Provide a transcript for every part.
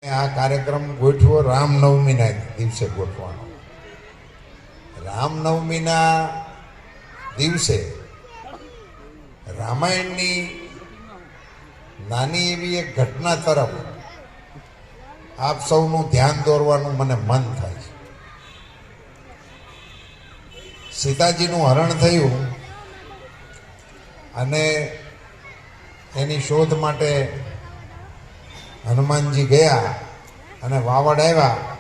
આ કાર્યક્રમ ગોઠવો રામનવમીના દિવસે ગોઠવાનો. રામનવમીના દિવસે રામાયણની નાની એવી એક ઘટના તરફ આપ સૌનું ધ્યાન દોરવાનું મને મન થાય છે. સીતાજીનું હરણ થયું અને એની શોધ માટે હનુમાનજી ગયા અને વાવડ આવ્યા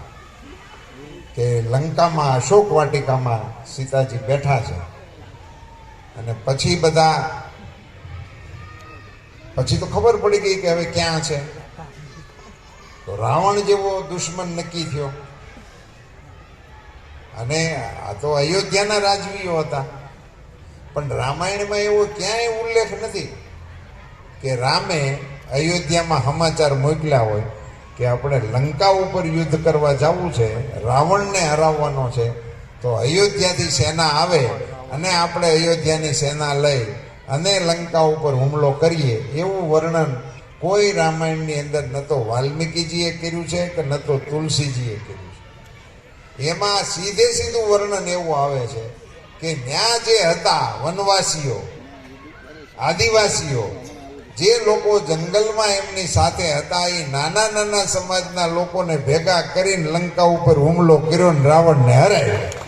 કે લંકામાં અશોક વાટિકામાં સીતાજી બેઠા છે. અને પછી તો ખબર પડી ગઈ કે હવે ક્યાં છે. તો રાવણ જેવો દુશ્મન નક્કી થયો. અને આ તો અયોધ્યાના રાજવીઓ હતા, પણ રામાયણમાં એવો ક્યાંય ઉલ્લેખ નથી કે રામે અયોધ્યામાં સમાચાર મોકલ્યા હોય કે આપણે લંકા ઉપર યુદ્ધ કરવા જવું છે, રાવણને હરાવવાનો છે, તો અયોધ્યાથી સેના આવે અને આપણે અયોધ્યાની સેના લઈ અને લંકા ઉપર હુમલો કરીએ, એવું વર્ણન કોઈ રામાયણની અંદર ન તો વાલ્મીકીજીએ કર્યું છે કે ન તો તુલસીજીએ કર્યું છે. એમાં સીધું વર્ણન એવું આવે છે કે ત્યાં જે હતા વનવાસીઓ, આદિવાસીઓ, જે લોકો જંગલમાં એમની સાથે હતા, એ નાના નાના સમાજના લોકોને ભેગા કરીને લંકા ઉપર હુમલો કર્યો ને રાવણને હરાવ્યો.